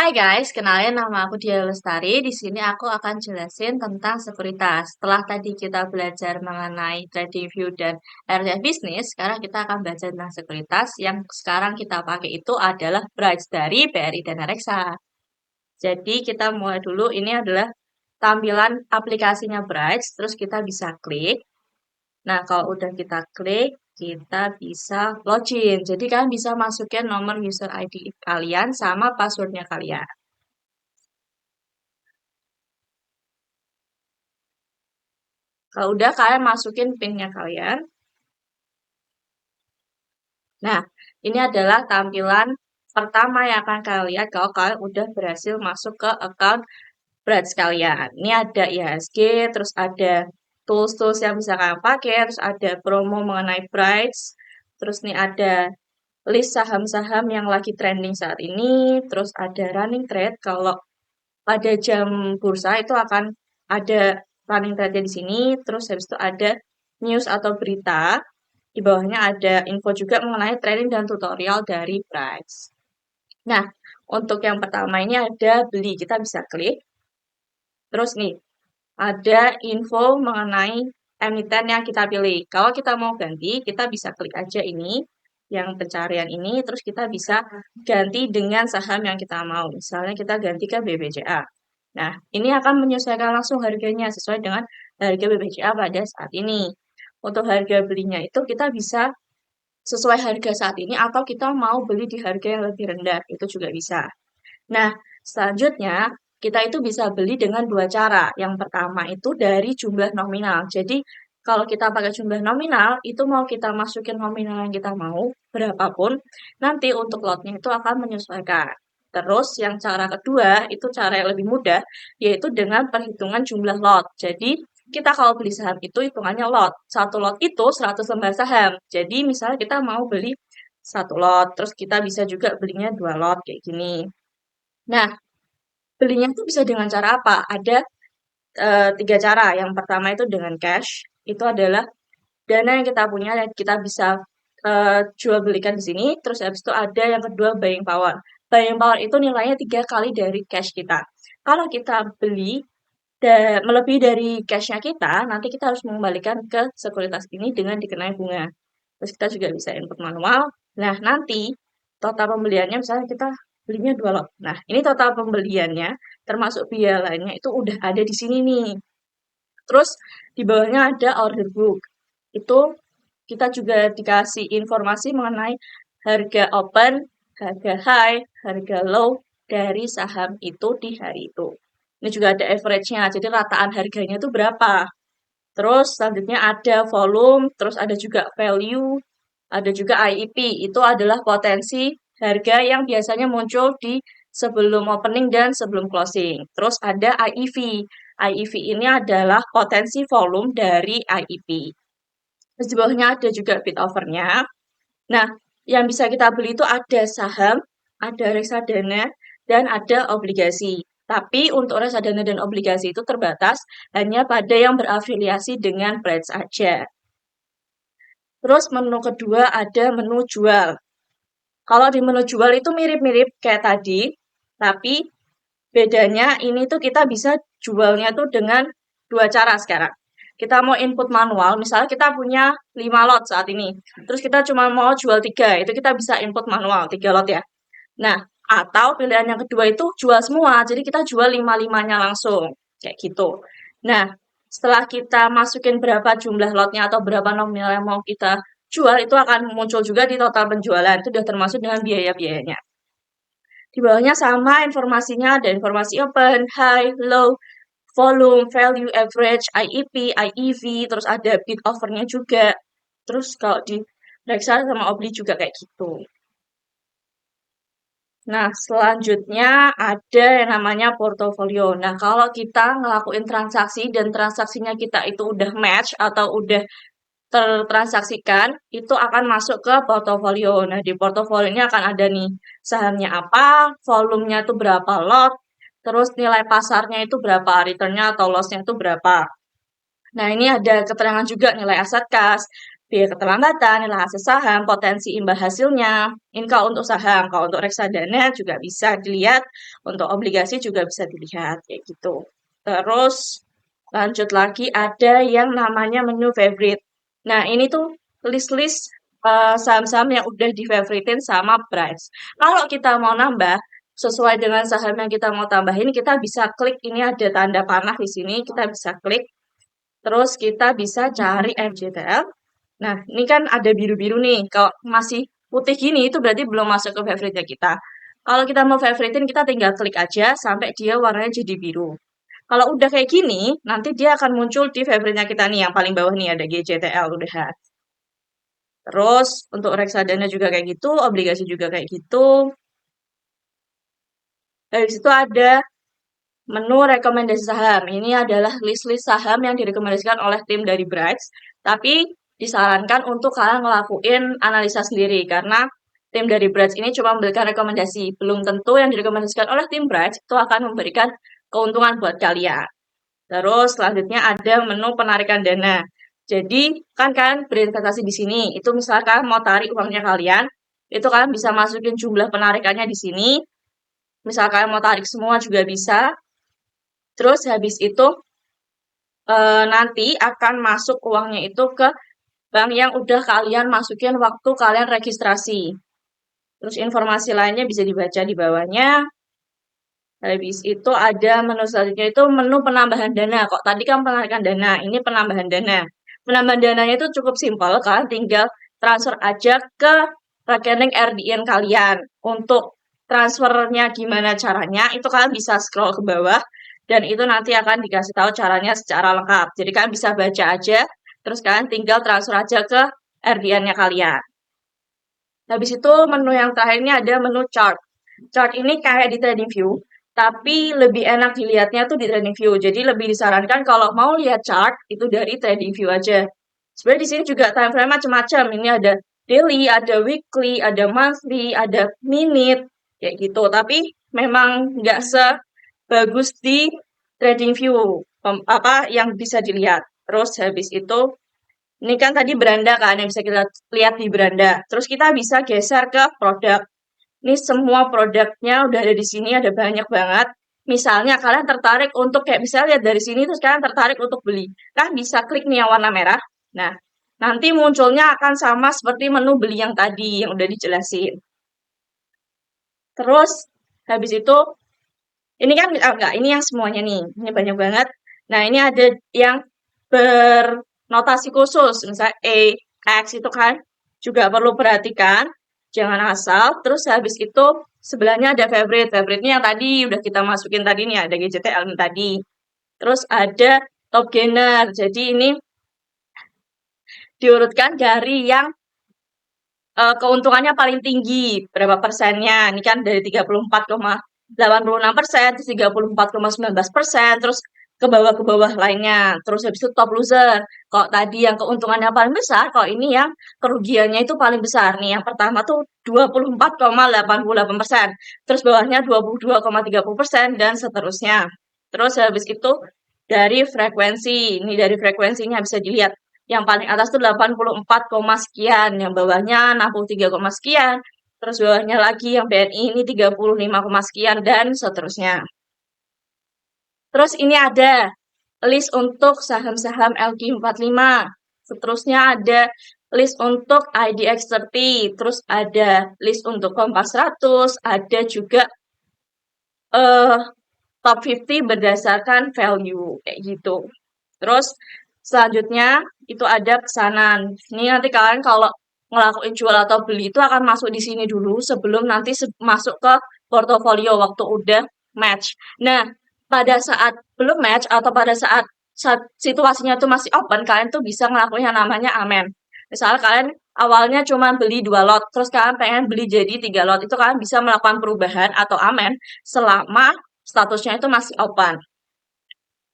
Hai guys, kenalin nama aku Dia Lestari. Di sini aku akan jelasin tentang sekuritas. Setelah tadi kita belajar mengenai trading view dan area bisnis, sekarang kita akan belajar tentang sekuritas. Yang sekarang kita pakai itu adalah Bright dari BRI Dana Reksa. Jadi kita mulai dulu. Ini adalah tampilan aplikasinya Bright. Terus kita bisa klik. Nah, kalau udah kita klik, kita bisa login. Jadi kalian bisa masukin nomor user ID kalian sama passwordnya kalian. Kalau udah, kalian masukin PIN-nya kalian. Nah, ini adalah tampilan pertama yang akan kalian lihat kalau kalian udah berhasil masuk ke account Bright kalian. Ini ada IHSG, terus ada tools-tools yang bisa kalian pakai, terus ada promo mengenai Bright, terus nih ada list saham-saham yang lagi trending saat ini, terus ada running trade. Kalau pada jam bursa itu akan ada running trade di sini, terus habis itu ada news atau berita. Di bawahnya ada info juga mengenai training dan tutorial dari Price. Nah, untuk yang pertama ini ada beli, kita bisa klik. Terus nih, ada info mengenai emiten yang kita pilih. Kalau kita mau ganti, kita bisa klik aja ini, yang pencarian ini, terus kita bisa ganti dengan saham yang kita mau. Misalnya kita ganti ke BBCA. Nah, ini akan menyesuaikan langsung harganya sesuai dengan harga BBCA pada saat ini. Untuk harga belinya itu kita bisa sesuai harga saat ini atau kita mau beli di harga yang lebih rendah, itu juga bisa. Nah, selanjutnya kita itu bisa beli dengan dua cara. Yang pertama itu dari jumlah nominal. Jadi, kalau kita pakai jumlah nominal, itu mau kita masukin nominal yang kita mau, berapapun, nanti untuk lotnya itu akan menyesuaikan. Terus yang cara kedua, itu cara yang lebih mudah, yaitu dengan perhitungan jumlah lot. Jadi, kita kalau beli saham itu hitungannya lot. Satu lot itu 100 lembar saham. Jadi, misalnya kita mau beli satu lot, terus kita bisa juga belinya dua lot, kayak gini. Nah, belinya itu bisa dengan cara apa? Ada tiga cara. Yang pertama itu dengan cash. Itu adalah dana yang kita punya dan kita bisa jual belikan di sini. Terus habis itu ada yang kedua buying power. Buying power itu nilainya 3 kali dari cash kita. Kalau kita beli melebihi dari cash-nya kita, nanti kita harus mengembalikan ke sekuritas ini dengan dikenai bunga. Terus kita juga bisa input manual. Nah, nanti total pembeliannya misalnya kita belinya 2 lot. Nah, ini total pembeliannya termasuk biaya lainnya itu udah ada di sini nih. Terus di bawahnya ada order book. Itu kita juga dikasih informasi mengenai harga open, harga high, harga low dari saham itu di hari itu. Ini juga ada average-nya, jadi rataan harganya itu berapa. Terus selanjutnya ada volume, terus ada juga value, ada juga IEP. Itu adalah potensi harga yang biasanya muncul di sebelum opening dan sebelum closing. Terus ada IEV. IEV ini adalah potensi volume dari IEP. Terus di bawahnya ada juga bid offer-nya. Nah, yang bisa kita beli itu ada saham, ada reksadana, dan ada obligasi. Tapi untuk reksadana dan obligasi itu terbatas hanya pada yang berafiliasi dengan Bright saja. Terus menu kedua ada menu jual. Kalau di menu jual itu mirip-mirip kayak tadi, tapi bedanya ini tuh kita bisa jualnya tuh dengan dua cara sekarang. Kita mau input manual, misalnya kita punya 5 lot saat ini. Terus kita cuma mau jual 3, itu kita bisa input manual, 3 lot ya. Nah, atau pilihan yang kedua itu jual semua, jadi kita jual 5-5-nya langsung, kayak gitu. Nah, setelah kita masukin berapa jumlah lotnya atau berapa nominal yang mau kita jual, itu akan muncul juga di total penjualan, itu sudah termasuk dengan biaya-biayanya. Di bawahnya sama informasinya, ada informasi open, high, low, volume, value, average, IEP, IEV, terus ada bid offer-nya juga. Terus kalau di Reksa sama Obli juga kayak gitu. Nah, selanjutnya ada yang namanya portofolio. Nah, kalau kita ngelakuin transaksi dan transaksinya kita itu udah match atau udah tertransaksikan, itu akan masuk ke portofolio. Nah, di portofolio ini akan ada nih sahamnya apa, volumenya itu berapa lot, terus nilai pasarnya itu berapa, returnnya atau lossnya itu berapa. Nah, ini ada keterangan juga nilai aset kas, biaya keterlambatan, nilai hasil saham, potensi imbal hasilnya. Ini kalau untuk saham, kalau untuk reksadana juga bisa dilihat, untuk obligasi juga bisa dilihat kayak gitu. Terus lanjut lagi ada yang namanya menu favorite. Nah, ini tuh list-list saham-saham yang udah di-favoritin sama Bright. Kalau kita mau nambah sesuai dengan saham yang kita mau tambahin, kita bisa klik ini ada tanda panah di sini, kita bisa klik. Terus kita bisa cari MJTL. Nah, ini kan ada biru-biru nih. Kalau masih putih gini, itu berarti belum masuk ke favorite kita. Kalau kita mau favoritin, kita tinggal klik aja sampai dia warnanya jadi biru. Kalau udah kayak gini, nanti dia akan muncul di favorite kita nih, yang paling bawah nih ada GJTL udah. Terus untuk reksadana juga kayak gitu, obligasi juga kayak gitu. Dari situ ada menu rekomendasi saham. Ini adalah list-list saham yang direkomendasikan oleh tim dari Bright. Tapi disarankan untuk kalian ngelakuin analisa sendiri karena tim dari Bright ini cuma memberikan rekomendasi. Belum tentu yang direkomendasikan oleh tim Bright itu akan memberikan keuntungan buat kalian. Terus selanjutnya ada menu penarikan dana. Jadi kan kalian berinvestasi di sini. Itu misalkan mau tarik uangnya kalian, itu kalian bisa masukin jumlah penarikannya di sini. Misalkan mau tarik semua juga bisa. Terus habis itu nanti akan masuk uangnya itu ke bank yang udah kalian masukin waktu kalian registrasi. Terus informasi lainnya bisa dibaca di bawahnya. Habis itu ada menu selanjutnya itu menu penambahan dana. Kok tadi kan penarikan dana, ini penambahan dana. Penambahan dananya itu cukup simpel, kalian tinggal transfer aja ke rekening RDN kalian. Untuk transfernya gimana caranya, itu kalian bisa scroll ke bawah dan itu nanti akan dikasih tahu caranya secara lengkap. Jadi kalian bisa baca aja, terus kalian tinggal transfer aja ke RDN-nya kalian. Habis itu menu yang terakhirnya ada menu chart. Chart ini kayak di TradingView, tapi lebih enak dilihatnya tuh di TradingView. Jadi lebih disarankan kalau mau lihat chart itu dari TradingView aja. Sebenarnya di sini juga time frame macam-macam. Ini ada daily, ada weekly, ada monthly, ada minute kayak gitu. Tapi memang nggak sebagus di TradingView apa yang bisa dilihat. Terus habis itu ini kan tadi beranda kan yang bisa kita lihat di beranda. Terus kita bisa geser ke produk. Ini semua produknya udah ada di sini, ada banyak banget. Misalnya kalian tertarik untuk kayak misalnya lihat dari sini terus kalian tertarik untuk beli. Kan bisa klik nih yang warna merah. Nah, nanti munculnya akan sama seperti menu beli yang tadi yang udah dijelasin. Terus habis itu ini kan enggak, ini yang semuanya nih. Ini banyak banget. Nah, ini ada yang bernotasi khusus, misalnya E, X itu kan juga perlu perhatikan, jangan asal. Terus habis itu sebelahnya ada favorite. Favorite-nya yang tadi udah kita masukin tadi nih, ada GJTL tadi. Terus ada top gainer. Jadi ini diurutkan dari yang keuntungannya paling tinggi, berapa persennya. Ini kan dari 34,86%, terus 34,19%, terus ke bawah lainnya. Terus habis itu top loser. Kalau tadi yang keuntungannya paling besar, kalau ini yang kerugiannya itu paling besar. Nih, yang pertama tuh 24,88%. Terus bawahnya 22,30% dan seterusnya. Terus habis itu dari frekuensi. Ini dari frekuensinya bisa dilihat. Yang paling atas tuh 84, sekian, yang bawahnya 63, sekian, terus bawahnya lagi yang BNI ini 35, sekian, dan seterusnya. Terus ini ada list untuk saham-saham LQ45. Seterusnya ada list untuk IDX30, terus ada list untuk Kompas 100, ada juga top 50 berdasarkan value kayak gitu. Terus selanjutnya itu ada pesanan. Ini nanti kalian kalau ngelakuin jual atau beli itu akan masuk di sini dulu sebelum nanti masuk ke portofolio waktu udah match. Nah, pada saat belum match atau pada saat situasinya itu masih open, kalian tuh bisa ngelakuin yang namanya amen. Misalnya kalian awalnya cuma beli 2 lot, terus kalian pengen beli jadi 3 lot, itu kalian bisa melakukan perubahan atau amen selama statusnya itu masih open.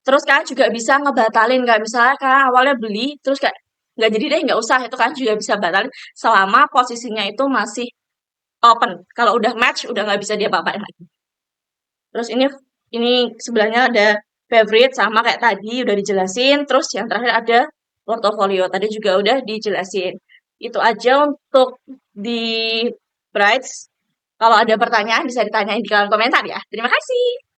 Terus kalian juga bisa ngebatalin, kayak misalnya kalian awalnya beli, terus kayak nggak jadi deh, nggak usah, itu kan juga bisa batalin selama posisinya itu masih open. Kalau udah match, udah nggak bisa diapa-apain lagi. Terus ini sebelahnya ada favorite, sama kayak tadi udah dijelasin. Terus yang terakhir ada portofolio. Tadi juga udah dijelasin. Itu aja untuk di Brights. Kalau ada pertanyaan bisa ditanyain di kolom komentar ya. Terima kasih.